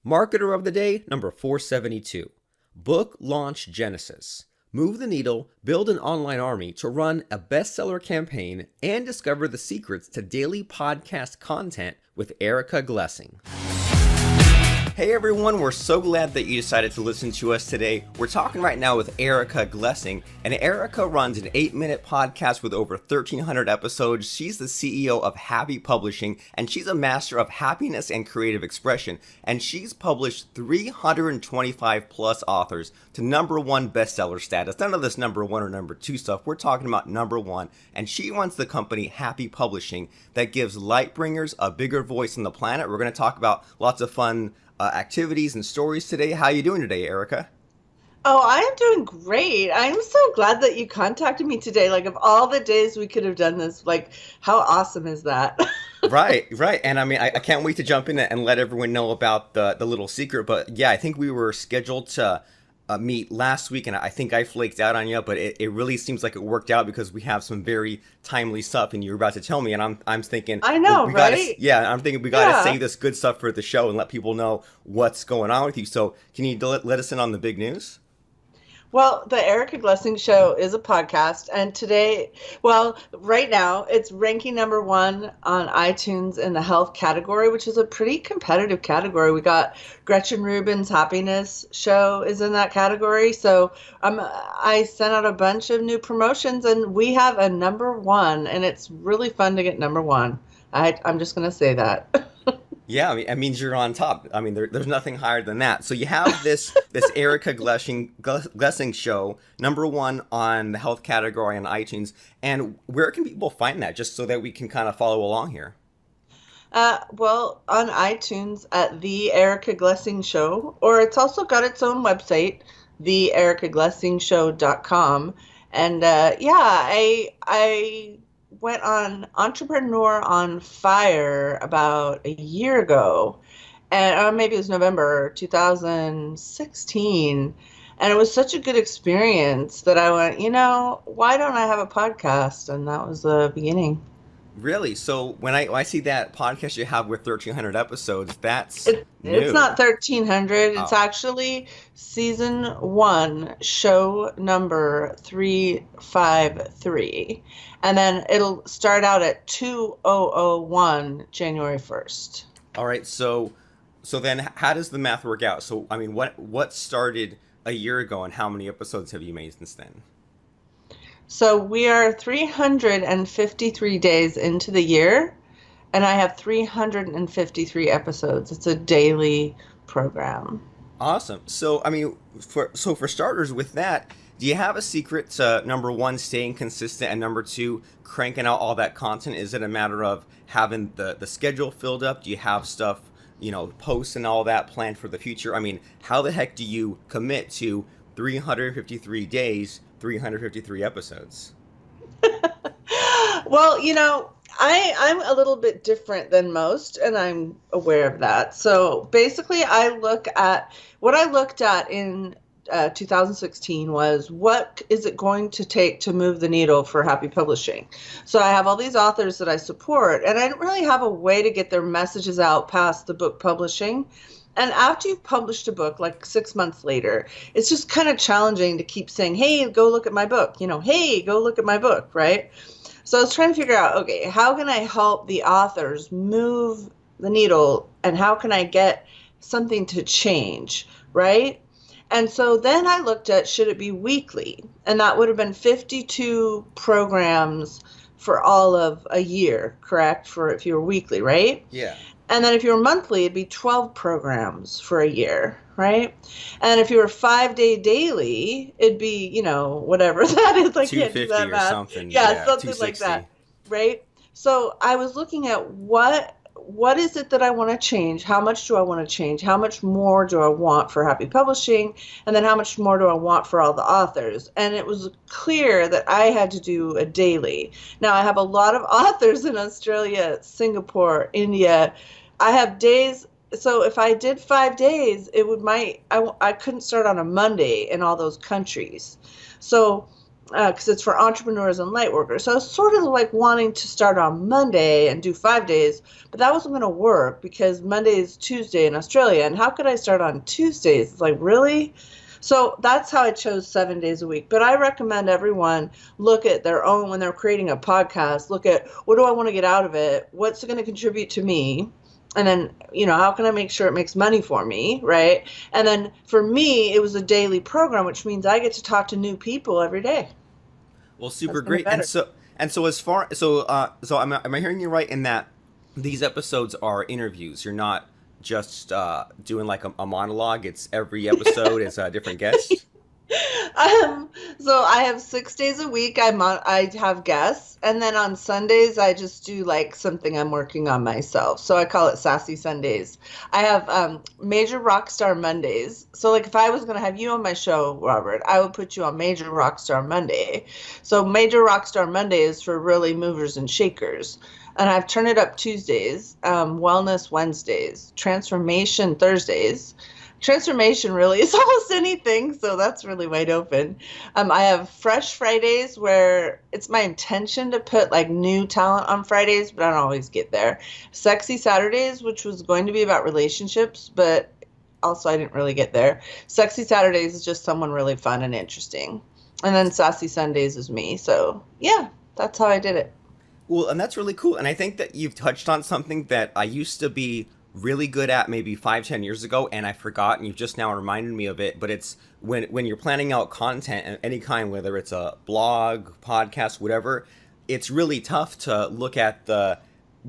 Marketer of the Day, number 472. Book Launch Genesis. Move the needle, build an online army to run a bestseller campaign, and discover the secrets to daily podcast content with Erica Glessing. Hey everyone, we're so glad that you decided to listen to us today. We're talking right now with Erica Glessing, and Erica runs an 8-minute podcast with over 1,300 episodes. She's the CEO of Happy Publishing, and she's a master of happiness and creative expression, and she's published 325 plus authors to #1 bestseller status. None of this #1 or #2 stuff. We're talking about #1, and she runs the company Happy Publishing that gives lightbringers a bigger voice on the planet. We're going to talk about lots of fun activities and stories today. How are you doing today, Erica? Oh, I am doing great. I'm so glad that you contacted me today. Like, of all the days we could have done this, like, how awesome is that? Right. And I mean, I can't wait to jump in and let everyone know about the little secret. But yeah, I think we were scheduled to meet last week, and I think I flaked out on you, but it really seems like it worked out because we have some very timely stuff, and you were about to tell me, and I'm thinking, I know, we right? I'm thinking we gotta save this good stuff for the show and let people know what's going on with you. So can you let us in on the big news? Well, the Erica Glessing Show is a podcast, and today, well, right now, it's ranking #1 on iTunes in the health category, which is a pretty competitive category. We got Gretchen Rubin's Happiness Show is in that category, so I sent out a bunch of new promotions, and we have a #1, and it's really fun to get #1. I'm just going to say that. Yeah, I mean, it means you're on top. I mean, there's nothing higher than that. So you have this Erica Glessing show, #1 on the health category on iTunes. And where can people find that, just so that we can kind of follow along here? Well, on iTunes at The Erica Glessing Show, or it's also got its own website, theericaglessingshow.com. And I went on Entrepreneur on Fire about a year ago, and maybe it was November 2016, and it was such a good experience that I went, why don't I have a podcast? And that was the beginning. Really? So when I see that podcast you have with 1,300 episodes, it's not 1,300. It's actually season 1, show number 353. And then it'll start out at 2001, January 1st. All right. So then how does the math work out? So, I mean, what started a year ago, and how many episodes have you made since then? So we are 353 days into the year, and I have 353 episodes. It's a daily program. Awesome. So, I mean, for starters with that, do you have a secret to #1, staying consistent, and #2, cranking out all that content? Is it a matter of having the schedule filled up? Do you have stuff, posts and all that planned for the future? I mean, how the heck do you commit to 353 days, 353 episodes? Well, I'm a little bit different than most, and I'm aware of that. So basically, what I looked at in 2016 was, what is it going to take to move the needle for Happy Publishing? So I have all these authors that I support, and I didn't really have a way to get their messages out past the book publishing. And after you've published a book, like 6 months later, it's just kind of challenging to keep saying, hey, go look at my book, hey, go look at my book, right? So I was trying to figure out, okay, how can I help the authors move the needle, and how can I get something to change, right? And so then I looked at, should it be weekly? And that would have been 52 programs for all of a year, correct? For if you were weekly, right? Yeah. And then if you were monthly, it'd be 12 programs for a year, right? And if you were 5-day daily, it'd be, whatever that is. I can't do 250 that or math. something. Yeah, something 260. like that, right? So I was looking at what is it that I want to change? How much do I want to change? How much more do I want for Happy Publishing? And then how much more do I want for all the authors? And it was clear that I had to do a daily. Now, I have a lot of authors in Australia, Singapore, India. I have days. So if I did 5 days, I couldn't start on a Monday in all those countries. So because it's for entrepreneurs and light workers. So I was sort of like wanting to start on Monday and do 5 days, but that wasn't going to work because Monday is Tuesday in Australia. And how could I start on Tuesdays? It's like, really? So that's how I chose 7 days a week. But I recommend everyone look at their own, when they're creating a podcast, look at what do I want to get out of it? What's going to contribute to me? And then, how can I make sure it makes money for me, right? And then for me, it was a daily program, which means I get to talk to new people every day. Well, That's super been great. And better. so as far so am I hearing you right in that these episodes are interviews? You're not just doing like a monologue. It's every episode is a different guest. Um, so I have 6 days a week. I have guests, and then on Sundays I just do like something I'm working on myself. So I call it Sassy Sundays. I have Major Rockstar Mondays. So like if I was gonna have you on my show, Robert, I would put you on Major Rockstar Monday. So Major Rockstar Monday is for really movers and shakers. And I've turned it up Tuesdays, Wellness Wednesdays, Transformation Thursdays. Transformation really is almost anything, so that's really wide open. I have Fresh Fridays where it's my intention to put like new talent on Fridays, but I don't always get there. Sexy Saturdays, which was going to be about relationships, but also I didn't really get there. Sexy Saturdays is just someone really fun and interesting. And then Sassy Sundays is me. So yeah, that's how I did it. Well, and that's really cool. And I think that you've touched on something that I used to be really good at maybe 5, 10 years ago, and I forgot, and you've just now reminded me of it. But it's when you're planning out content of any kind, whether it's a blog, podcast, whatever, it's really tough to look at the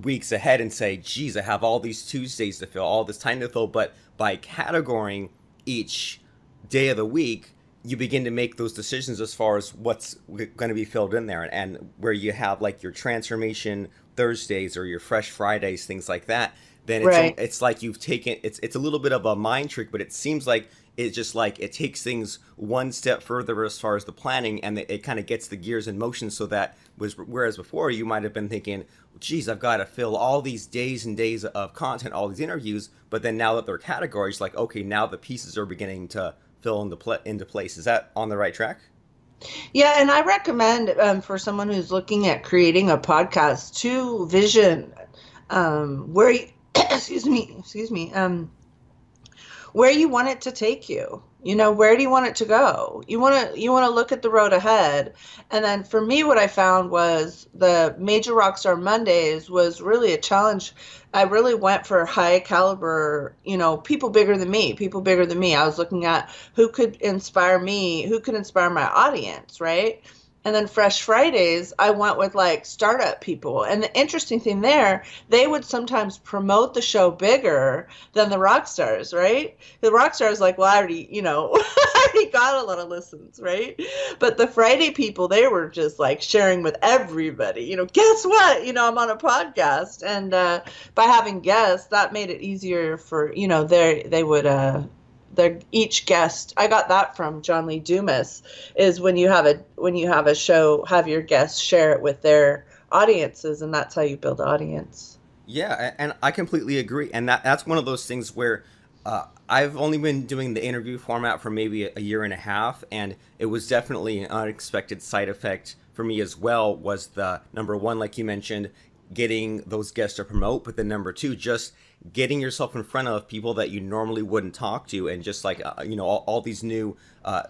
weeks ahead and say, geez, I have all these Tuesdays to fill, all this time to fill. But by categorizing each day of the week, you begin to make those decisions as far as what's going to be filled in there, and where you have like your transformation Thursdays or your fresh Fridays, things like that. Then Right. it's like you've taken it's a little bit of a mind trick, but it seems like it's just like it takes things one step further as far as the planning, and it kind of gets the gears in motion. So that was, whereas before you might have been thinking, geez, I've got to fill all these days and days of content, all these interviews, but then now that they're categories, like, okay, now the pieces are beginning to fill into place. Is that on the right track? Yeah, and I recommend for someone who's looking at creating a podcast to vision where you, excuse me, where you want it to take you. Where do you want it to go? You want to look at the road ahead. And then for me, what I found was the Major Rockstar Mondays was really a challenge. I really went for high caliber, people bigger than me, people bigger than me. I was looking at who could inspire me, who could inspire my audience, right? And then Fresh Fridays, I went with like startup people. And the interesting thing there, they would sometimes promote the show bigger than the rock stars, right? The rock stars like, well, I already, I already got a lot of listens, right? But the Friday people, they were just like sharing with everybody, guess what? I'm on a podcast. And by having guests, that made it easier for, they would each guest. I got that from John Lee Dumas, is when you have a show, have your guests share it with their audiences, and that's how you build audience. Yeah, and I completely agree. And that's one of those things where I've only been doing the interview format for maybe a year and a half, and it was definitely an unexpected side effect for me as well. Was the number one, like you mentioned, getting those guests to promote, but then number two, just getting yourself in front of people that you normally wouldn't talk to, and just like all these new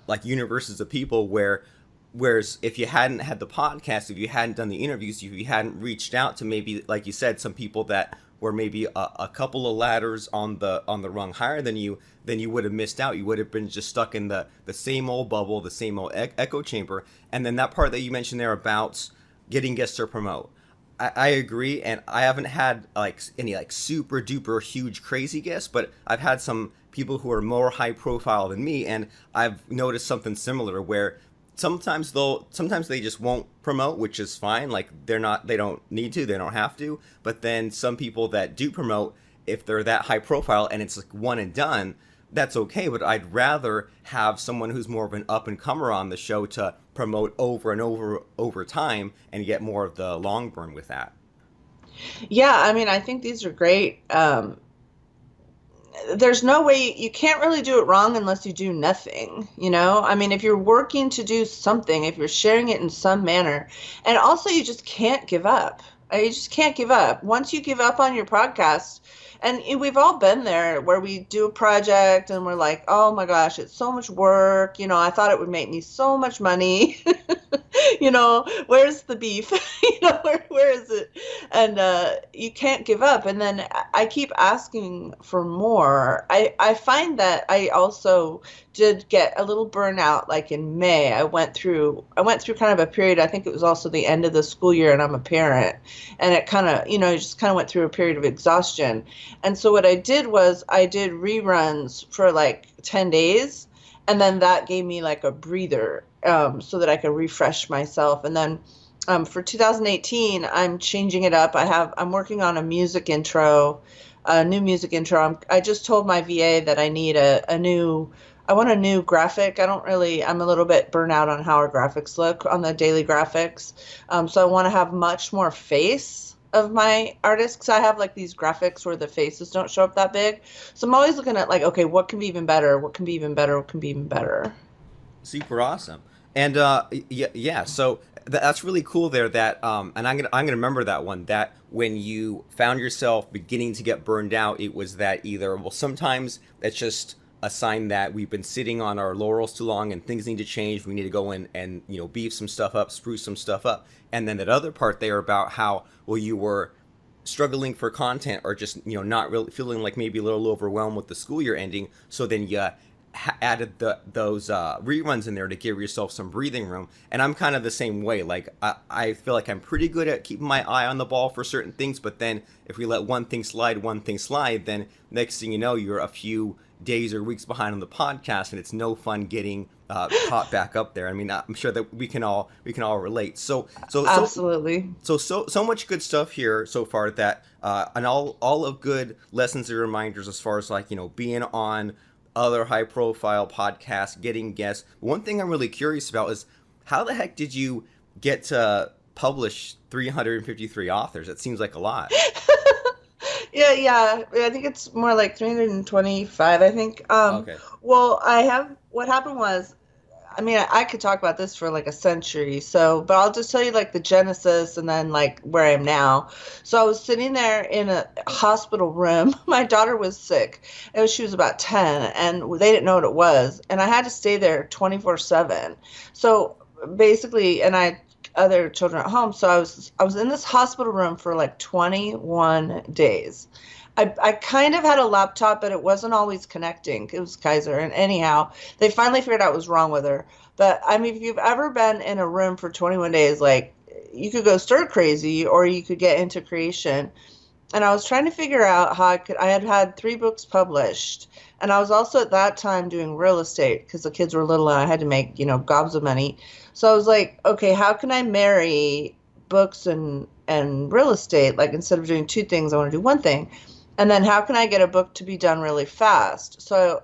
like universes of people where. Whereas if you hadn't had the podcast, if you hadn't done the interviews, if you hadn't reached out to maybe, like you said, some people that were maybe a couple of ladders on the rung higher than you, then you would have missed out. You would have been just stuck in the same old bubble, the same old echo chamber. And then that part that you mentioned there about getting guests to promote. I agree, and I haven't had like any like super duper huge crazy guests, but I've had some people who are more high profile than me, and I've noticed something similar where sometimes they just won't promote, which is fine. Like they don't need to, they don't have to. But then some people that do promote, if they're that high profile and it's like one and done, that's okay. But I'd rather have someone who's more of an up and comer on the show to promote over and over time and get more of the long burn with that. Yeah, I mean, I think these are great. there's no way you can't really do it wrong unless you do nothing, you know? I mean, if you're working to do something, if you're sharing it in some manner, and also you just can't give up. You just can't give up. Once you give up on your podcast, and we've all been there where we do a project and we're like, oh my gosh, it's so much work. You know, I thought it would make me so much money. You know, where's the beef? You know, where is it? And you can't give up. And then I keep asking for more. I find that I also did get a little burnout. Like in May, I went through kind of a period. I think it was also the end of the school year, and I'm a parent, and it kind of, you know, just kind of went through a period of exhaustion. And so what I did was I did reruns for like 10 days, and then that gave me like a breather, so that I could refresh myself. And then for 2018, I'm changing it up. I'm working on a music intro, a new music intro. I just told my VA that I need I want a new graphic. I'm a little bit burnt out on how our graphics look on the daily graphics. So I want to have much more face of my artists, because I have like these graphics where the faces don't show up that big. So I'm always looking at like, okay, what can be even better? What can be even better? What can be even better? Super awesome. And yeah, so that's really cool there. That and I'm gonna remember that one. That when you found yourself beginning to get burned out, it was that either, well, sometimes it's just a sign that we've been sitting on our laurels too long and things need to change. We need to go in and, you know, beef some stuff up, spruce some stuff up. And then that other part there about how, well, you were struggling for content, or just, you know, not really feeling like maybe a little overwhelmed with the school year ending. So then you added those reruns in there to give yourself some breathing room. And I'm kind of the same way. Like I feel like I'm pretty good at keeping my eye on the ball for certain things, but then if we let one thing slide, then next thing you know, you're a few days or weeks behind on the podcast, and it's no fun getting caught back up there. I mean, I'm sure that we can all relate. So Absolutely. so much good stuff here so far, that and all of good lessons and reminders as far as, like, you know, being on other high profile podcasts, getting guests. One thing I'm really curious about is, how the heck did you get to publish 353 authors? It seems like a lot. Yeah. I think it's more like 325, I think. Okay. Well, what happened was, I mean, I could talk about this for like a century. So, but I'll just tell you like the genesis and then like where I am now. So I was sitting there in a hospital room. My daughter was sick. She was about 10, and they didn't know what it was. And I had to stay there 24/7. So basically, and I had other children at home. So I was in this hospital room for like 21 days. I kind of had a laptop, but it wasn't always connecting. It was Kaiser. And anyhow, they finally figured out what was wrong with her. But I mean, if you've ever been in a room for 21 days, like, you could go stir crazy or you could get into creation. And I was trying to figure out how I had 3 books published. And I was also at that time doing real estate because the kids were little and I had to make, you know, gobs of money. So I was like, okay, how can I marry books and real estate? Like, instead of doing 2 things, I want to do one thing. And then how can I get a book to be done really fast? So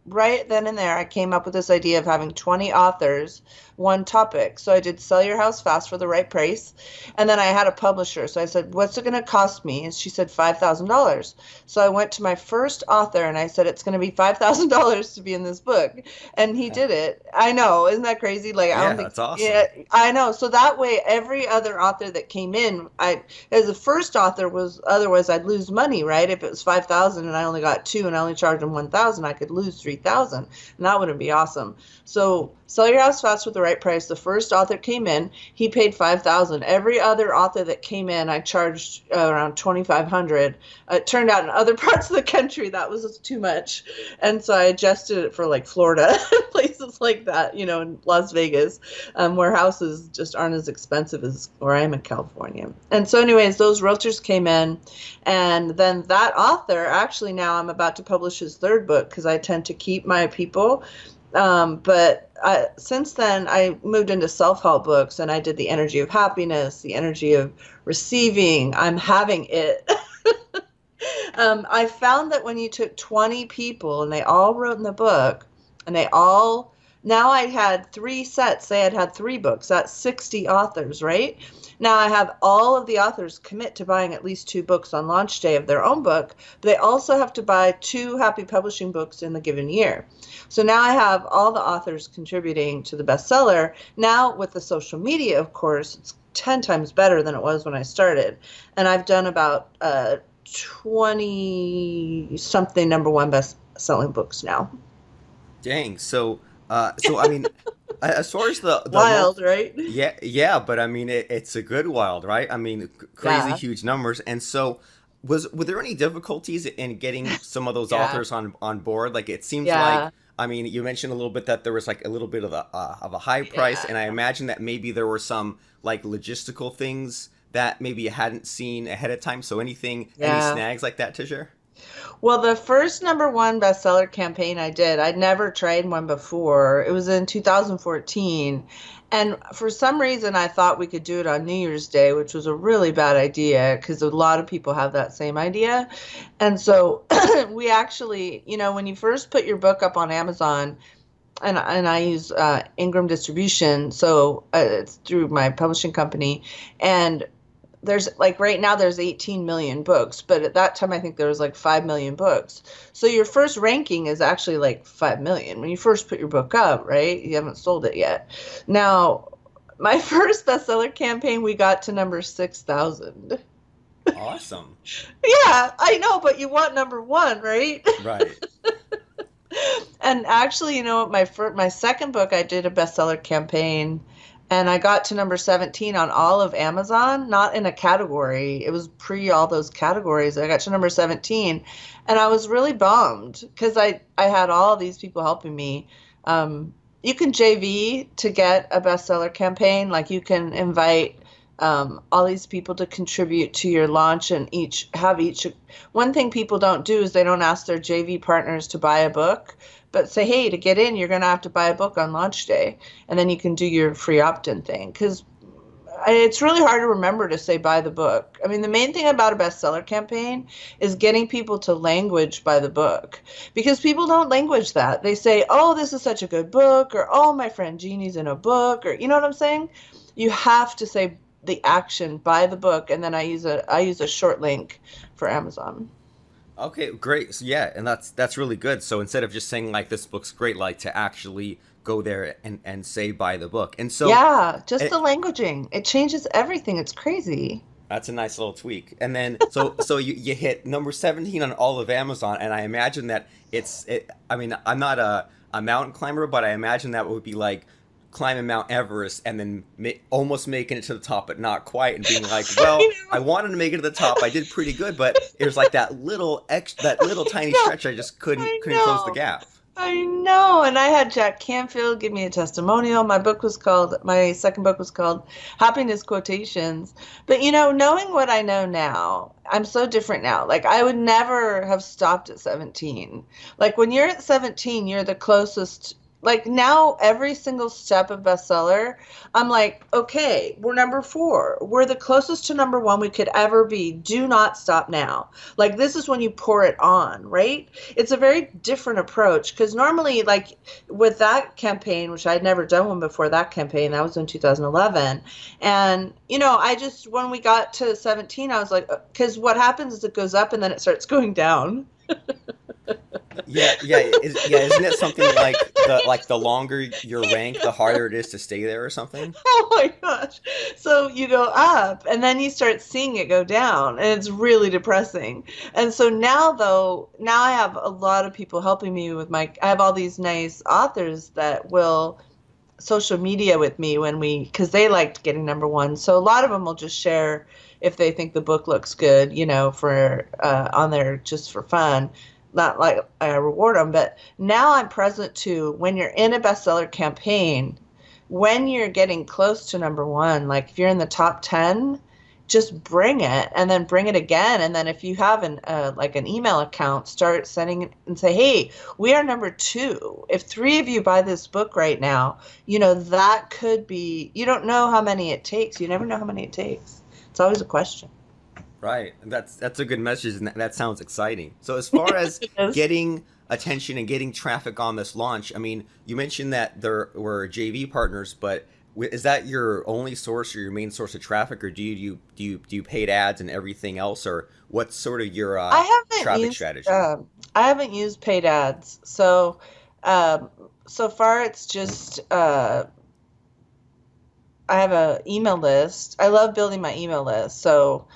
right then and there, I came up with this idea of having 20 authors, one topic. So I did Sell Your House Fast for the Right Price. And then I had a publisher. So I said, what's it going to cost me? And she said $5,000. So I went to my first author and I said, it's going to be $5,000 to be in this book. And he did it. I know. Isn't that crazy? Like, I Yeah, don't think, that's awesome. yeah, I know. So that way, every other author that came in, as the first author was, otherwise I'd lose money, right? If it was 5,000 and I only got 2 and I only charged them 1,000, I could lose 3,000. And that wouldn't be awesome. So Sell Your House Fast with the Right Price. The first author came in, he paid 5,000. Every other author that came in, I charged around 2,500. It turned out in other parts of the country that was too much, and so I adjusted it for like Florida, places like that, you know, in Las Vegas, where houses just aren't as expensive as where I am in California. And so, anyways, those realtors came in, and then that author, actually, now I'm about to publish his 3rd book because I tend to keep my people. But since then, I moved into self-help books, and I did the energy of happiness, the energy of receiving. I'm having it. I found that when you took 20 people and they all wrote in the book and they all Now I had three sets. They had three books. That's 60 authors, right? Now I have all of the authors commit to buying at least two books on launch day of their own book, but they also have to buy two Happy Publishing books in the given year. So now I have all the authors contributing to the bestseller. Now with the social media, of course, it's 10 times better than it was when I started. And I've done about 20 something number one best selling books now. Dang. So I mean, as far as the Wild, month, right? yeah, yeah, but I mean, it's a good wild, right? I mean, crazy Yeah. huge numbers. And so, were there any difficulties in getting some of those Yeah. authors on board? Like, it seems like, Yeah. I mean, you mentioned a little bit that there was like a little bit of a high price, Yeah. and I imagine that maybe there were some like logistical things that maybe you hadn't seen ahead of time. So any Yeah. snags like that to share? Well, the first number one bestseller campaign I did, I'd never tried one before. It was in 2014. And for some reason, I thought we could do it on New Year's Day, which was a really bad idea because a lot of people have that same idea. And so we actually, when you first put your book up on Amazon, and I use Ingram Distribution, so it's through my publishing company, and there's like right now there's 18 million books, but at that time I think there was like 5 million books. So your first ranking is actually like 5 million when you first put your book up, right? You haven't sold it yet. Now, my first bestseller campaign, we got to number 6,000. Awesome. Yeah, I know, but you want number one, right? Right. And actually, my second book, I did a bestseller campaign, and I got to number 17 on all of Amazon, not in a category. It was pre all those categories. I got to number 17, and I was really bummed because I had all these people helping me. You can JV to get a bestseller campaign. Like you can invite all these people to contribute to your launch and each. One thing people don't do is they don't ask their JV partners to buy a book, but say, hey, to get in, you're going to have to buy a book on launch day, and then you can do your free opt-in thing. Because it's really hard to remember to say buy the book. I mean, the main thing about a bestseller campaign is getting people to language by the book, because people don't language that. They say, oh, this is such a good book, or oh, my friend Jeannie's in a book, or you know what I'm saying? You have to say the action buy the book, and then I use a short link for Amazon. Okay, great. So yeah, and that's really good. So instead of just saying like this book's great, like to actually go there and say buy the book. And so Yeah, just the it, languaging. It changes everything. It's crazy. that's a nice little tweak. And then so you hit number 17 on all of Amazon, and I imagine that I mean, I'm not a mountain climber, but I imagine that would be like climbing Mount Everest and then almost making it to the top, but not quite, and being like, well, I I know. wanted to make it to the top. I did pretty good, but it was like that little tiny No, stretch. I just couldn't I couldn't close the know. gap. I know. And I had Jack Canfield give me a testimonial. My second book was called Happiness Quotations. But knowing what I know now, I'm so different now. Like I would never have stopped at 17. Like when you're at 17, you're the closest. Like now, every single step of bestseller, I'm like, okay, we're number four. We're the closest to number one we could ever be. Do not stop now. Like this is when you pour it on, right? It's a very different approach because normally, like with that campaign, which I'd never done one before that campaign, that was in 2011. And, I just, when we got to 17, I was like, because what happens is it goes up and then it starts going down. Yeah, yeah, yeah. Isn't it something like the longer your rank, the harder it is to stay there or something? Oh my gosh. So you go up and then you start seeing it go down, and it's really depressing. And so now though, now I have a lot of people helping me I have all these nice authors that will social media with me because they liked getting number one. So a lot of them will just share if they think the book looks good, for on there just for fun. Not like I reward them, but now I'm present too when you're in a bestseller campaign, when you're getting close to number one, like if you're in the top 10, just bring it and then bring it again. And then if you have like an email account, start sending it and say, hey, we are number two. If three of you buy this book right now, that could be, you don't know how many it takes. You never know how many it takes. It's always a question. Right. That's a good message, and that sounds exciting. So as far as Yes. getting attention and getting traffic on this launch? I mean, you mentioned that there were JV partners, but is that your only source or your main source of traffic, or do you paid ads and everything else, or what's sort of your I haven't traffic used strategy? I haven't used paid ads. So so far it's just I have a email list. I love building my email list. So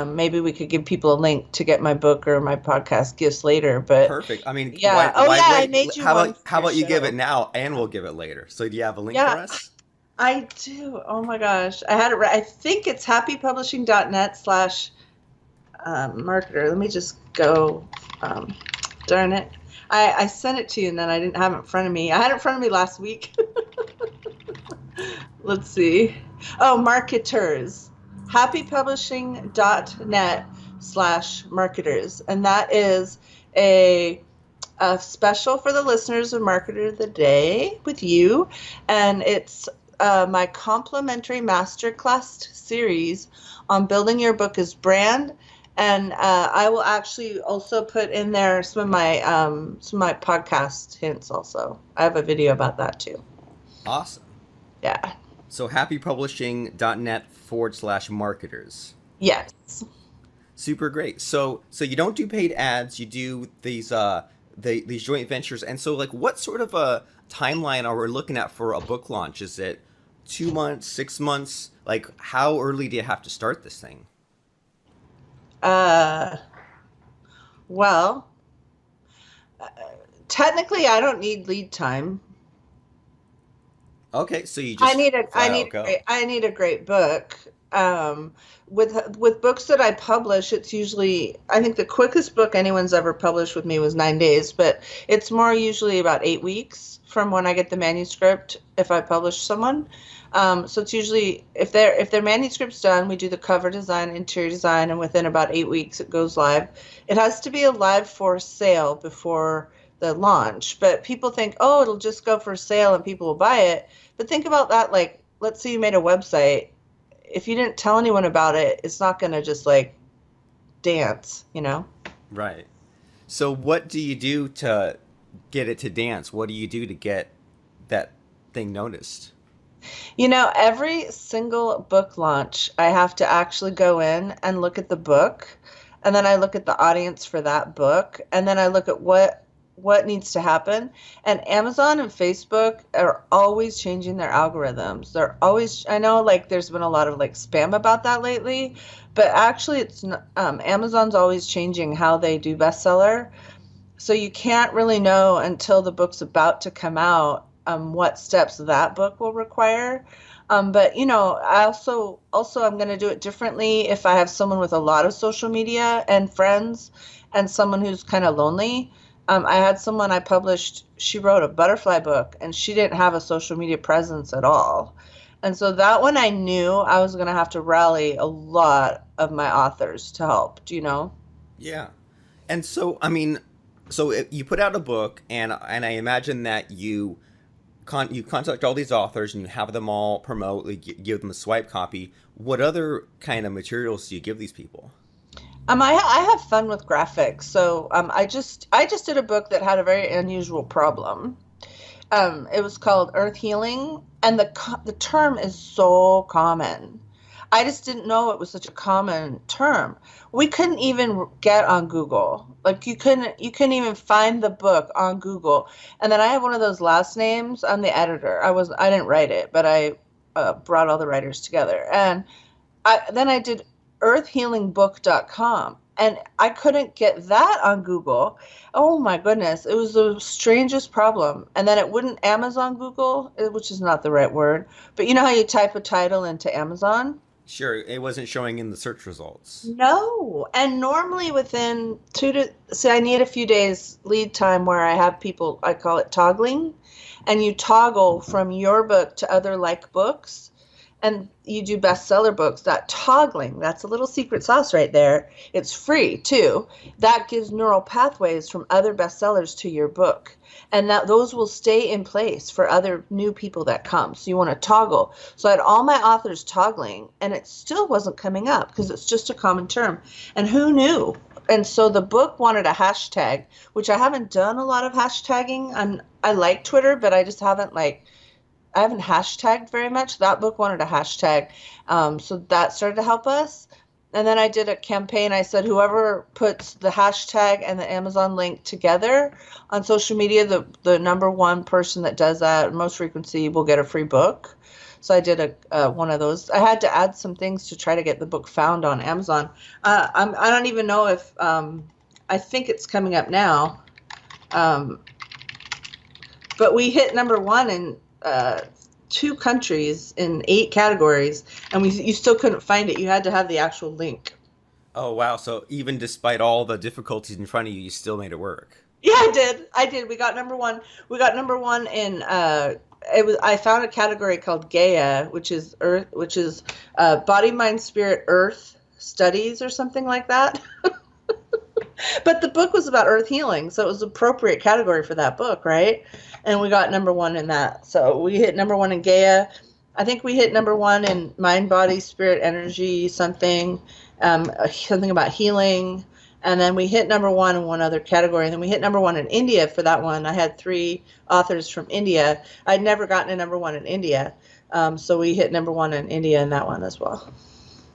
maybe we could give people a link to get my book or my podcast gifts later. But Perfect. I mean, yeah. Oh why yeah, I wait? made you How one about for your you give it show. now and we'll give it later. So do you have a link for Yeah, us? I do. Oh my gosh. I had it right. I think it's happypublishing.net/marketer. Let me just go. Um, darn it. I sent it to you and then I didn't have it in front of me. I had it in front of me last week. Let's see. Oh, marketers. happypublishing.net/marketers. And that is a special for the listeners of Marketer of the Day with you. And it's my complimentary masterclass series on building your book as brand. And I will actually also put in there some of my podcast hints. Also, I have a video about that too. Awesome. Yeah. So happypublishing.net/marketers. Yes. Super great. So you don't do paid ads. You do these joint ventures. And so like what sort of a timeline are we looking at for a book launch? Is it 2 months, 6 months? Like how early do you have to start this thing? Uh, well, technically, I don't need lead time. Okay, so you just flat out go. I need a great book. Um, with books that I publish, it's usually I think the quickest book anyone's ever published with me was 9 days, but it's more usually about 8 weeks from when I get the manuscript if I publish someone. So it's usually if their manuscript's done, we do the cover design, interior design, and within about 8 weeks it goes live. It has to be alive for sale before the launch, but people think, oh, it'll just go for sale and people will buy it. But think about that, like, let's say you made a website. If you didn't tell anyone about it, it's not going to just like dance, you know? Right. So what do you do to get it to dance? What do you do to get that thing noticed? You know, every single book launch, I have to actually go in and look at the book, and then I look at the audience for that book, and then I look at what needs to happen. And Amazon and Facebook are always changing their algorithms. They're always, I know like there's been a lot of like spam about that lately, but actually it's not, Amazon's always changing how they do bestseller. So you can't really know until the book's about to come out what steps that book will require. But you know, I also I'm going to do it differently if I have someone with a lot of social media and friends, and someone who's kind of lonely. I had someone I published. She wrote a butterfly book, and she didn't have a social media presence at all. And so that one I knew I was going to have to rally a lot of my authors to help. Do you know? Yeah. And so, I mean, so you put out a book, and I imagine that you contact all these authors and you have them all promote, like, give them a swipe copy. What other kind of materials do you give these people? I have fun with graphics. So I just did a book that had a very unusual problem. It was called Earth Healing, and the term is so common. I just didn't know it was such a common term. We couldn't even get on Google. Like you couldn't even find the book on Google. And then I have one of those last names. I'm the editor. I didn't write it, but I brought all the writers together. And I did earthhealingbook.com, and I couldn't get that on Google. Oh my goodness, it was the strangest problem. And then it wouldn't Amazon Google, which is not the right word, but you know how you type a title into Amazon? Sure, it wasn't showing in the search results. No. And normally within I need a few days lead time where I have people, I call it toggling, and you toggle from your book to other like books, and you do bestseller books. That toggling, that's a little secret sauce right there. It's free too. That gives neural pathways from other bestsellers to your book. And that those will stay in place for other new people that come. So you want to toggle. So I had all my authors toggling, and it still wasn't coming up because it's just a common term. And who knew? and so the book wanted a hashtag, which I haven't done a lot of hashtagging. I like Twitter, but I just haven't I haven't hashtagged very much. That book wanted a hashtag. So that started to help us. And then I did a campaign. I said, whoever puts the hashtag and the Amazon link together on social media, the number one person that does that most frequency will get a free book. So I did one of those. I had to add some things to try to get the book found on Amazon. I don't even know if, I think it's coming up now. But we hit number one in 2 countries in 8 categories, and you still couldn't find it. You had to have the actual link. Oh, wow. So even despite all the difficulties in front of you, you still made it work. Yeah, I did. We got number one. We got number one in I found a category called Gaia, which is Earth, which is body, mind, spirit, Earth studies or something like that. But the book was about earth healing, so it was an appropriate category for that book, right? And we got number one in that. So we hit number one in Gaia. I think we hit number one in mind, body, spirit, energy, something about healing. And then we hit number one in one other category. And then we hit number one in India for that one. I had 3 authors from India. I'd never gotten a number one in India. So we hit number one in India in that one as well.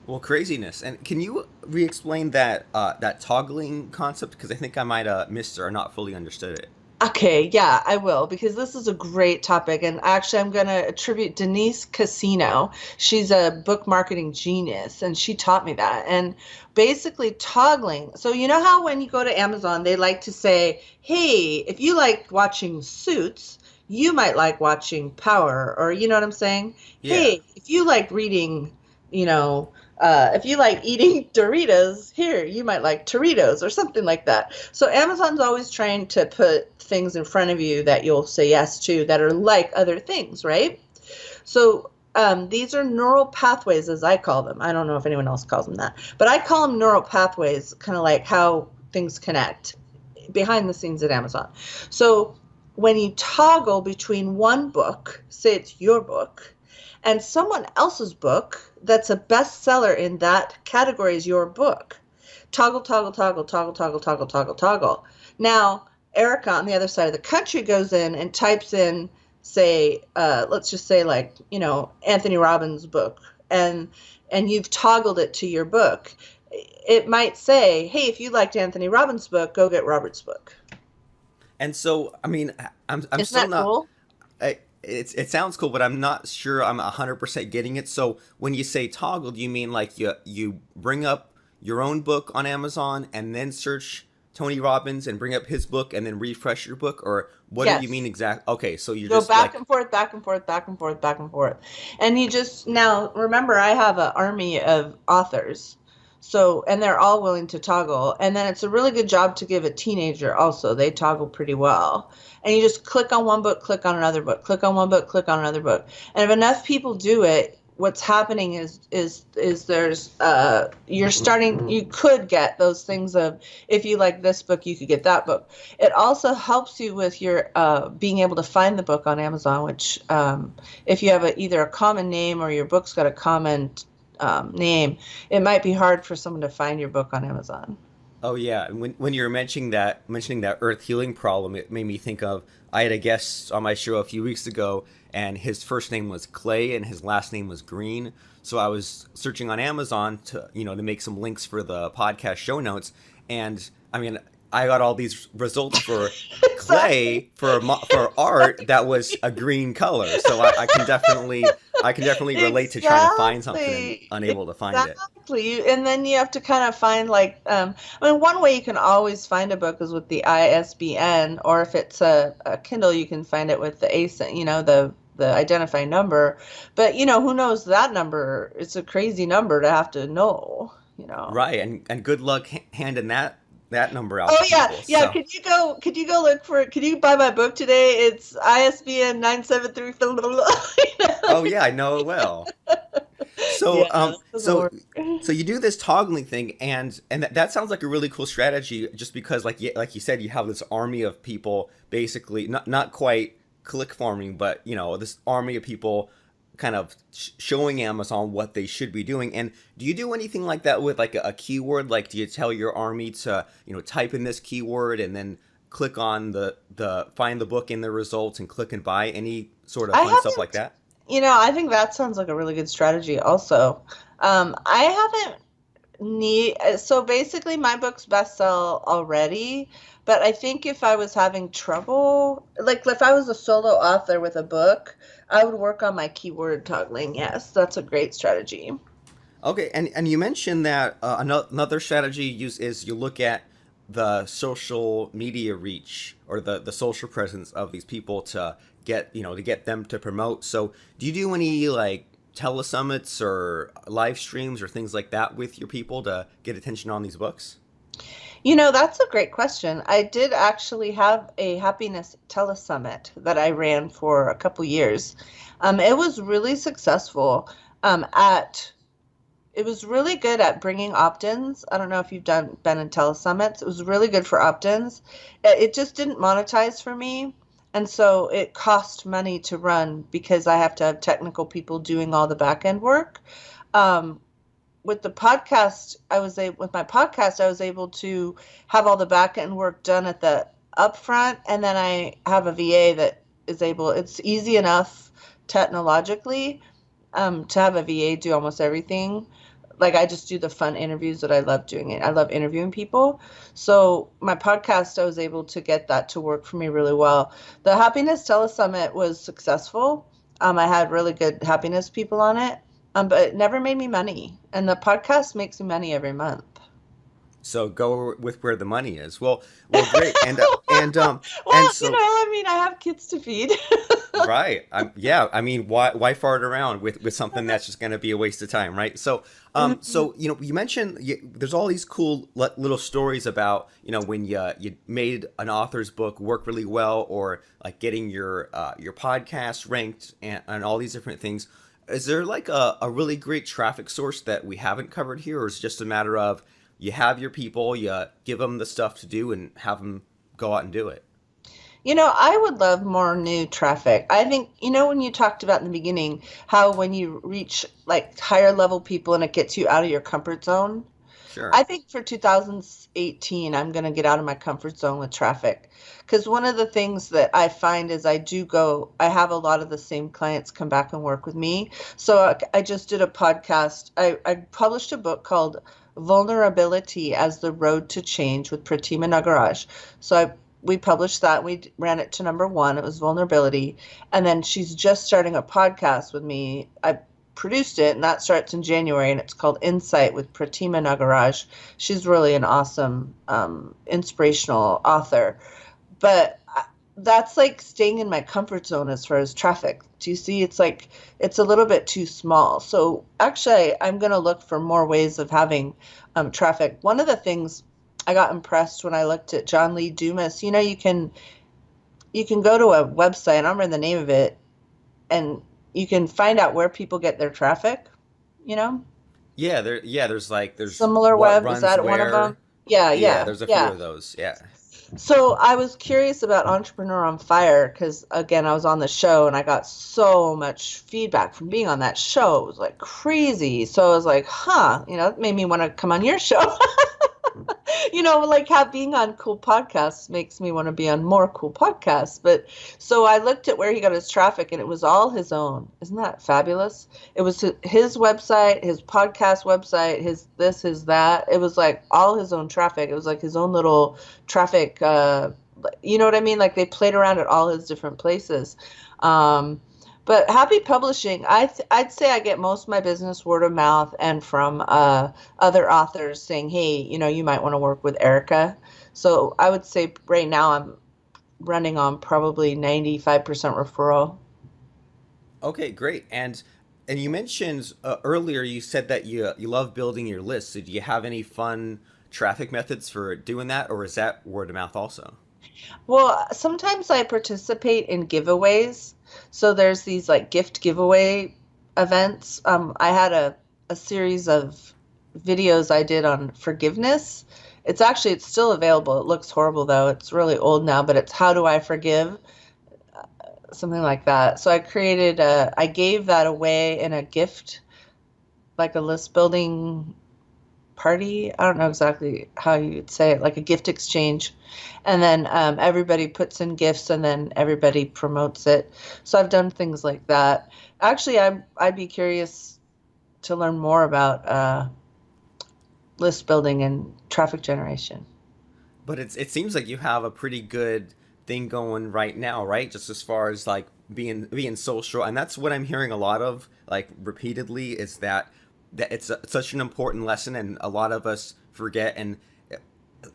Well, craziness. And can you re-explain that that toggling concept? Because I think I might have missed or not fully understood it. Okay, yeah, I will, because this is a great topic. And actually, I'm going to attribute Denise Casino. She's a book marketing genius, and she taught me that. And basically, toggling. So, you know how when you go to Amazon, they like to say, hey, if you like watching Suits, you might like watching Power, or you know what I'm saying? Yeah. Hey, if you like reading, if you like eating Doritos, here, you might like Toritos or something like that. So Amazon's always trying to put things in front of you that you'll say yes to that are like other things, right? So these are neural pathways, as I call them. I don't know if anyone else calls them that, but I call them neural pathways, kind of like how things connect behind the scenes at Amazon. So when you toggle between one book, say it's your book, and someone else's book that's a bestseller in that category is your book. Toggle, toggle, toggle, toggle, toggle, toggle, toggle, toggle. Now, Erica on the other side of the country goes in and types in, say, let's just say Anthony Robbins' book, and you've toggled it to your book. It might say, hey, if you liked Anthony Robbins' book, go get Robert's book. And so, I mean, I'm Isn't still that not. cool? It sounds cool, but I'm not sure I'm 100% getting it. So when you say toggle, do you mean like you bring up your own book on Amazon and then search Tony Robbins and bring up his book and then refresh your book, or what do you mean exactly? Okay, so you go just back and forth, back and forth, back and forth, back and forth, and you just now remember I have an army of authors. So, and they're all willing to toggle. And then it's a really good job to give a teenager also. They toggle pretty well. And you just click on one book, click on another book, click on one book, click on another book. And if enough people do it, what's happening is there's you could get those things of, if you like this book, you could get that book. It also helps you with your being able to find the book on Amazon, which if you have either a common name or your book's got a common name, it might be hard for someone to find your book on Amazon. Oh yeah, when you were mentioning that earth healing problem, it made me think of, I had a guest on my show a few weeks ago, and his first name was Clay and his last name was Green. So I was searching on Amazon to make some links for the podcast show notes, and I mean, I got all these results for clay for art that was a green color. So I can definitely relate to trying to find something and unable to find it. Exactly. And then you have to kind of find one way you can always find a book is with the ISBN, or if it's a Kindle, you can find it with the ASIN, the identifying number. But who knows that number? It's a crazy number to have to know. Right, and good luck handing that number out. Oh yeah, people, yeah. so. Could you go look for? Could you buy my book today? It's ISBN 973. Oh yeah, I know it well. So so you do this toggling thing, and that sounds like a really cool strategy. Just because, like you said, you have this army of people, basically not quite click farming, but this army of people kind of showing Amazon what they should be doing. And do you do anything like that with like a keyword? Like, do you tell your army to, type in this keyword and then click on the find the book in the results and click and buy? Any sort of I fun stuff like haven't, that? I think that sounds like a really good strategy also. I haven't need so basically my books best sell already, but I think if I was having trouble, like if I was a solo author with a book, I would work on my keyword toggling. Yes, that's a great strategy. Okay, and you mentioned that another strategy is you look at the social media reach or the social presence of these people to get them to promote. So do you do any like telesummits or live streams or things like that with your people to get attention on these books? That's a great question. I did actually have a happiness telesummit that I ran for a couple years. It was really successful. At It was really good at bringing opt-ins. I don't know if you've been in telesummits. It was really good for opt-ins. It just didn't monetize for me, and so it cost money to run because I have to have technical people doing all the back end work. Um, with the podcast, with my podcast, I was able to have all the back end work done at the upfront, and then I have a VA that is able. It's easy enough technologically to have a VA do almost everything. Like I just do the fun interviews that I love doing it. I love interviewing people. So my podcast, I was able to get that to work for me really well. The Happiness Telesummit was successful. I had really good happiness people on it, but it never made me money. And the podcast makes me money every month. So go with where the money is. Well, great. And Well, so I mean, I have kids to feed. right. Yeah. I mean, why fart around with something that's just going to be a waste of time, right? So you mentioned there's all these cool little stories about when you made an author's book work really well, or like getting your podcast ranked and all these different things. Is there like a really great traffic source that we haven't covered here, or is it just a matter of you have your people, you give them the stuff to do, and have them go out and do it? I would love more new traffic. I think, when you talked about in the beginning, how when you reach like higher level people and it gets you out of your comfort zone, Sure. I think for 2018, I'm going to get out of my comfort zone with traffic. Because one of the things that I find is I have a lot of the same clients come back and work with me. So I just did a podcast. I published a book called Vulnerability as the Road to Change with Pratima Nagaraj. We published that. We ran it to number one. It was vulnerability. And then she's just starting a podcast with me. I produced it, and that starts in January, and it's called Insight with Pratima Nagaraj. She's really an awesome, inspirational author. But that's like staying in my comfort zone as far as traffic. Do you see? It's like it's a little bit too small. So actually, I'm going to look for more ways of having traffic. One of the things I got impressed when I looked at John Lee Dumas. You can go to a website, I don't remember the name of it, and you can find out where people get their traffic, you know? Yeah, there's Similar what Web, is runs that one of them? where. Yeah, Yeah, yeah, there's a few yeah. of those. Yeah. So I was curious about Entrepreneur on Fire because, again, I was on the show and I got so much feedback from being on that show. It was like crazy. So I was like, it made me want to come on your show. Like how being on cool podcasts makes me want to be on more cool podcasts. But so I looked at where he got his traffic, and it was all his own. Isn't that fabulous? It was his website, his podcast website, his this, his that. It was like all his own traffic. It was like his own little traffic. You know what I mean? Like they played around at all his different places. But happy publishing, I'd say I get most of my business word of mouth and from other authors saying, hey, you might want to work with Erica. So I would say right now I'm running on probably 95% referral. Okay, great. And you mentioned earlier, you said that you love building your list. So do you have any fun traffic methods for doing that, or is that word of mouth also? Well, sometimes I participate in giveaways. So there's these like gift giveaway events. I had a series of videos I did on forgiveness. It's still available. It looks horrible though. It's really old now, but it's how do I forgive? something like that. So I gave that away in a gift, like a list building party. I don't know exactly how you'd say it, like a gift exchange. And then everybody puts in gifts and then everybody promotes it. So I've done things like that. Actually, I'd be curious to learn more about list building and traffic generation. But it seems like you have a pretty good thing going right now, right? Just as far as like being social, and that's what I'm hearing a lot of, like repeatedly, is that it's such an important lesson, and a lot of us forget, and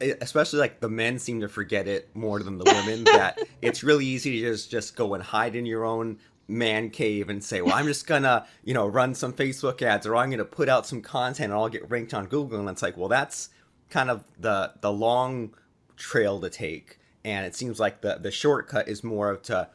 especially like the men seem to forget it more than the women. That it's really easy to just go and hide in your own man cave and say, well, I'm just gonna run some Facebook ads, or I'm gonna put out some content and I'll get ranked on Google. And it's like, well, that's kind of the long trail to take, and it seems like the shortcut is more of to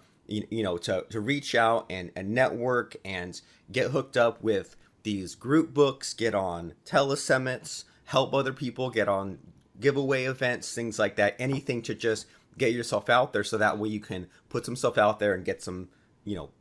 reach out and network and get hooked up with these group books, get on telesummits, help other people, get on giveaway events, things like that. Anything to just get yourself out there, so that way you can put some stuff out there and get some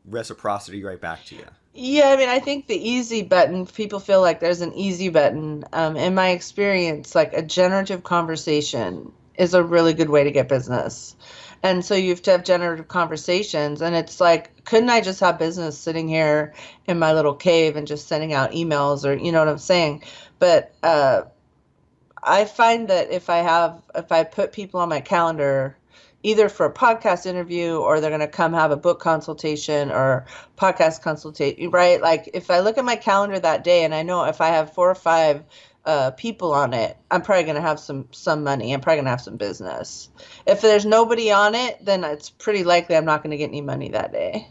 reciprocity right back to you. Yeah, I mean, I think the easy button, people feel like there's an easy button. In my experience, like a generative conversation is a really good way to get business. And so you have to have generative conversations. And it's like, couldn't I just have business sitting here in my little cave and just sending out emails, or, you know what I'm saying? But I find that if I put people on my calendar, either for a podcast interview, or they're going to come have a book consultation or podcast consultation, right? Like if I look at my calendar that day and I know if I have 4 or 5 people on it, I'm probably going to have some money. I'm probably going to have some business. If there's nobody on it, then it's pretty likely I'm not going to get any money that day.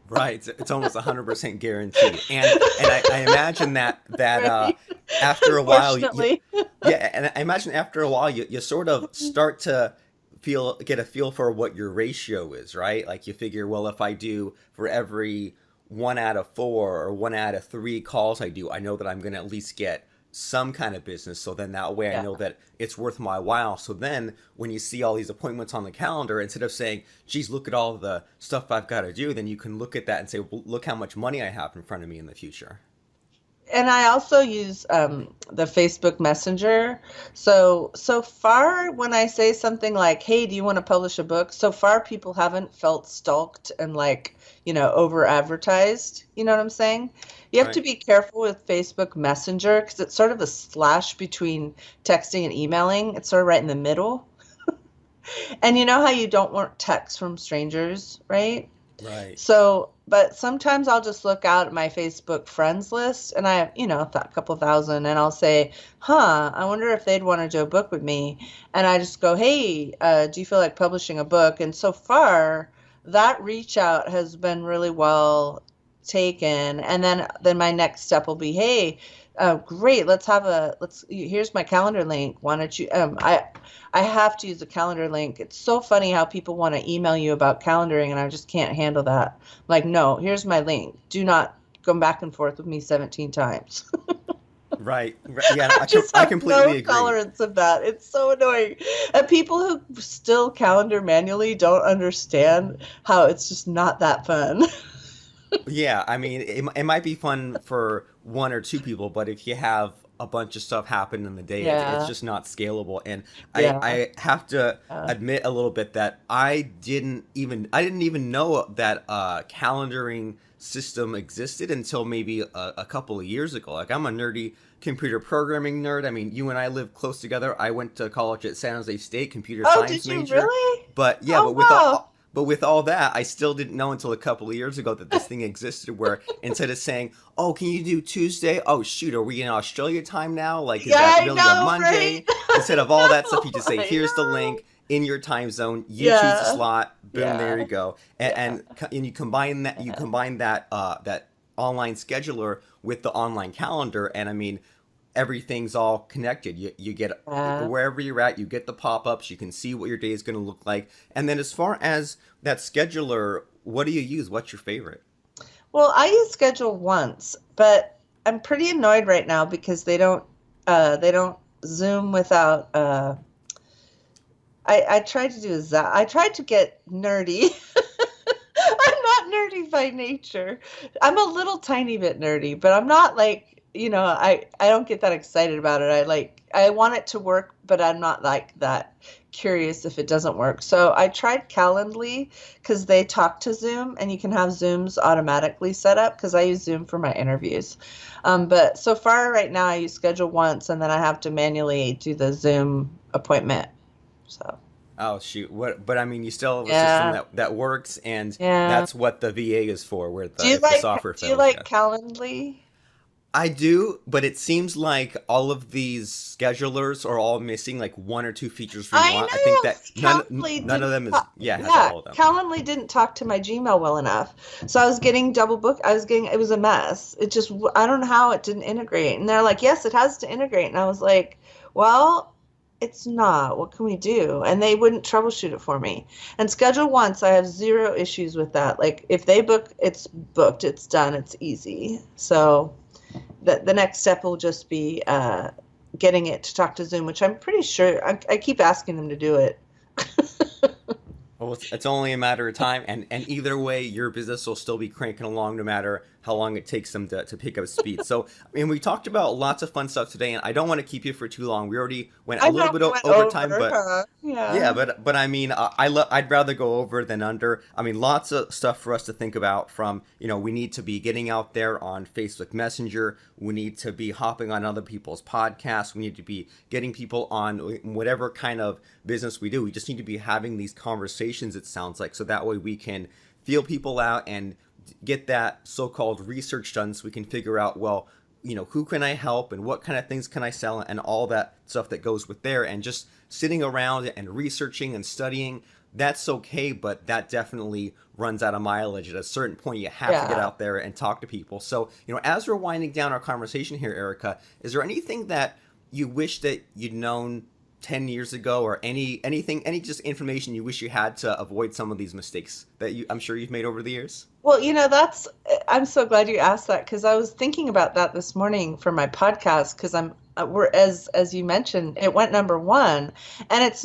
Right, it's almost 100% guaranteed, and I imagine that Right? after a while, Fortunately. yeah, and I imagine after a while you sort of start to get a feel for what your ratio is, right? Like you figure, well, if I do for every 1 out of 4 or 1 out of 3 calls I do, I know that I'm going to at least get some kind of business. So then that way I Yeah. know that it's worth my while. So then when you see all these appointments on the calendar, instead of saying, geez, look at all the stuff I've got to do, then you can look at that and say, well, look how much money I have in front of me in the future. And I also use the Facebook Messenger. So far, when I say something like, "Hey, do you want to publish a book?" So far, people haven't felt stalked and like, over advertised. You know what I'm saying? You have to Right. be careful with Facebook Messenger because it's sort of a slash between texting and emailing. It's sort of right in the middle. And you know how you don't want texts from strangers, right? Right. So, but sometimes I'll just look out at my Facebook friends list and I have, a couple thousand, and I'll say, I wonder if they'd want to do a book with me. And I just go, hey, do you feel like publishing a book? And so far, that reach out has been really well taken. And then my next step will be, hey, great, here's my calendar link. Why don't you, I have to use a calendar link. It's so funny how people want to email you about calendaring, and I just can't handle that. Like, no, here's my link. Do not go back and forth with me 17 times. Right. Yeah, I just I have no completely agree. tolerance of that. It's so annoying. And people who still calendar manually don't understand how it's just not that fun. Yeah, I mean, it might be fun for 1 or 2 people, but if you have a bunch of stuff happen in the day, it's Yeah, just not scalable. And yeah. I have to Uh, admit a little bit that I didn't even know that calendaring system existed until maybe a couple of years ago. Like I'm a nerdy computer programming nerd. I mean, you and I live close together. I went to college at San Jose State, computer oh, science did you major. really? But yeah, Oh, wow. but with all that, I still didn't know until a couple of years ago that this thing existed. Where instead of saying, "Oh, can you do Tuesday?" Oh, shoot, are we in Australia time now? Like, is Yeah, that I really a know, right? Monday? Instead of all I that stuff, know, you just say, I "Here's the know. link in your time zone. You choose the Yeah, slot. Boom, there yeah, you go." yeah, And you combine that yeah. that online scheduler with the online calendar, and I mean, everything's all connected. You get Yeah. wherever you're at, you get the pop-ups, you can see what your day is going to look like. And then as far as that scheduler, what do you use? What's your favorite? Well, I use Schedule once, but I'm pretty annoyed right now because they don't Zoom without I tried to do a Zap. I tried to get nerdy. I'm not nerdy by nature. I'm a little tiny bit nerdy, but I'm not like, I don't get that excited about it. I want it to work, but I'm not like that curious if it doesn't work. So I tried Calendly because they talk to Zoom and you can have Zooms automatically set up because I use Zoom for my interviews. But so far right now I use Schedule Once and then I have to manually do the Zoom appointment. So. Oh shoot! What? But I mean, you still have a system Yeah. that works, and Yeah. that's what the VA is for. Where Do the you if the like software do you fails, like yeah. Calendly? I do, but it seems like all of these schedulers are all missing like one or two features we I want. I think know. that See, none of them is has Yeah, all of them. Calendly didn't talk to my Gmail well enough. So I was getting double book. It was a mess. It just, I don't know how it didn't integrate. And they're like, yes, it has to integrate. And I was like, well, it's not. What can we do? And they wouldn't troubleshoot it for me. And Schedule Once, I have zero issues with that. Like if they book, it's booked, it's done, it's easy. So the next step will just be getting it to talk to Zoom, which I'm pretty sure I keep asking them to do it. Well, it's only a matter of time, and either way, your business will still be cranking along no matter how long it takes them to pick up speed. So, I mean, we talked about lots of fun stuff today, and I don't want to keep you for too long. We already went a I little know bit we went over time, over, but huh? yeah, Yeah. but I mean, I'd rather go over than under. I mean, lots of stuff for us to think about. From we need to be getting out there on Facebook Messenger. We need to be hopping on other people's podcasts. We need to be getting people on whatever kind of business we do. We just need to be having these conversations. It sounds like so that way we can feel people out and get that so-called research done, so we can figure out well, who can I help and what kind of things can I sell and all that stuff that goes with there. And just sitting around and researching and studying, that's okay, but that definitely runs out of mileage. At a certain point, you have to get Yeah. out there and talk to people. So, as we're winding down our conversation here, Erica, is there anything that you wish that you'd known 10 years ago, or any just information you wish you had to avoid some of these mistakes that I'm sure you've made over the years? Well, I'm so glad you asked that because I was thinking about that this morning for my podcast because we're, as you mentioned, it went number one and it's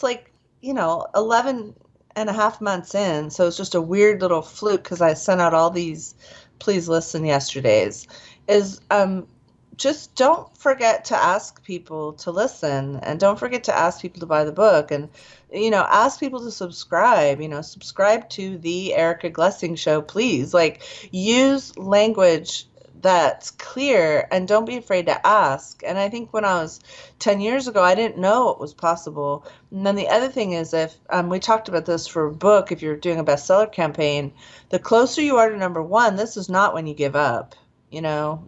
like, 11 and a half months in. So it's just a weird little fluke because I sent out all these please listen yesterdays is, just don't forget to ask people to listen and don't forget to ask people to buy the book and ask people to subscribe to the Erica Glessing show, please. Like, use language that's clear and don't be afraid to ask. And I think when I was 10 years ago, I didn't know what was possible. And then the other thing is, if we talked about this for a book, if you're doing a bestseller campaign, the closer you are to number one, this is not when you give up.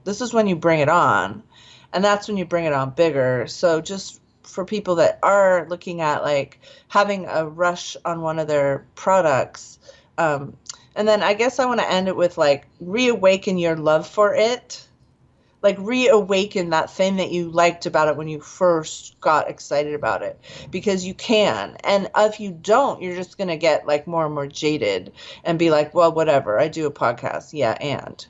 This is when you bring it on, and that's when you bring it on bigger. So just for people that are looking at like having a rush on one of their products, and then I guess I want to end it with like reawaken your love for it. Like reawaken that thing that you liked about it when you first got excited about it, because you can. And if you don't, you're just going to get like more and more jaded and be like, well, whatever, I do a podcast. Yeah. And.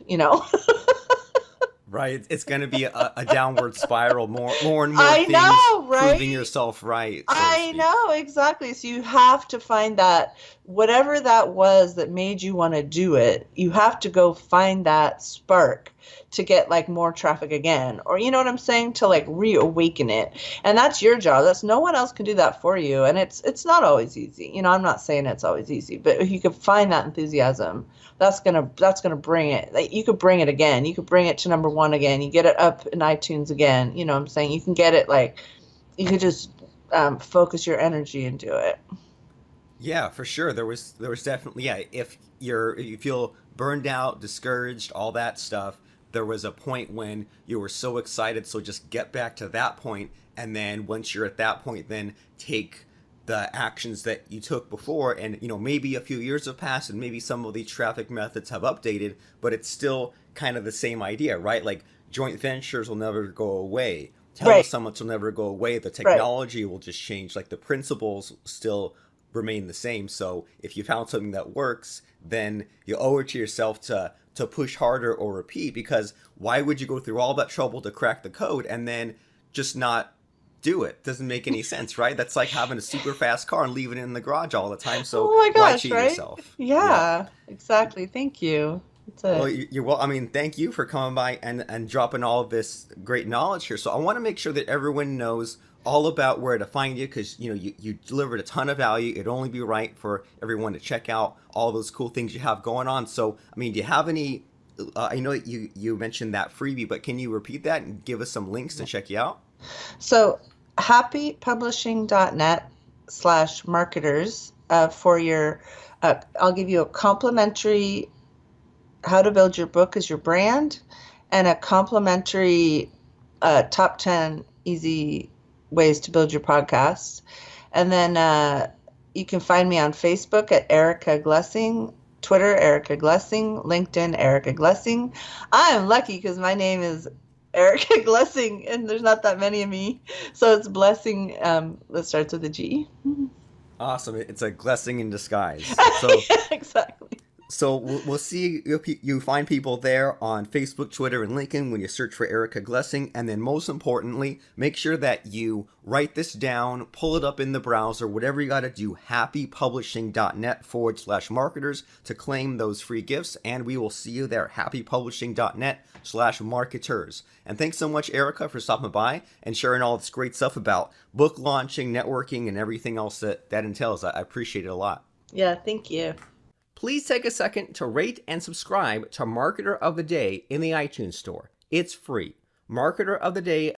Right, it's going to be a downward spiral, more and more I things know, proving right? yourself right, so to I speak. know, exactly. So you have to find that whatever that was that made you want to do it, you have to go find that spark to get like more traffic again. Or you know what I'm saying? To like reawaken it. And that's your job. That's no one else can do that for you. And it's not always easy. I'm not saying it's always easy, but if you can find that enthusiasm, that's gonna bring it. Like, you could bring it again. You could bring it to number one again. You get it up in iTunes again. You know what I'm saying? You can get it like you could just focus your energy into it. Yeah, for sure. There was definitely, yeah. If you feel burned out, discouraged, all that stuff, there was a point when you were so excited. So just get back to that point, and then once you're at that point, then take the actions that you took before. And maybe a few years have passed, and maybe some of these traffic methods have updated, but it's still kind of the same idea, right? Like joint ventures will never go away. Right, Telesummits will never go away. The right. technology will just change. Like the principles still remain the same. So if you found something that works, then you owe it to yourself to push harder or repeat. Because why would you go through all that trouble to crack the code and then just not do it. Doesn't make any sense, right? That's like having a super fast car and leaving it in the garage all the time. So Oh my why gosh, cheat right? yourself? Yep. Yeah, exactly. Thank you. That's Well, it. you're well. I mean, thank you for coming by and dropping all of this great knowledge here. So I want to make sure that everyone knows all about where to find you because you delivered a ton of value. It'd only be right for everyone to check out all those cool things you have going on. So I mean, do you have any? I know that you mentioned that freebie, but can you repeat that and give us some links to check you out? So happypublishing.net/marketers for your, I'll give you a complimentary how to build your book as your brand and a complimentary top 10 easy ways to build your podcast. And then you can find me on Facebook at Erica Glessing, Twitter, Erica Glessing, LinkedIn, Erica Glessing. I'm lucky because my name is Erica Glessing and there's not that many of me. So it's Blessing that starts with a G. Awesome. It's a blessing in disguise. So Exactly. So we'll see you find people there on Facebook, Twitter, and LinkedIn when you search for Erica Glessing. And then most importantly, make sure that you write this down, pull it up in the browser, whatever you got to do, happypublishing.net/marketers to claim those free gifts. And we will see you there, happypublishing.net/marketers. And thanks so much, Erica, for stopping by and sharing all this great stuff about book launching, networking, and everything else that entails. I appreciate it a lot. Yeah, thank you. Please take a second to rate and subscribe to Marketer of the Day in the iTunes Store. It's free. Marketer of the Day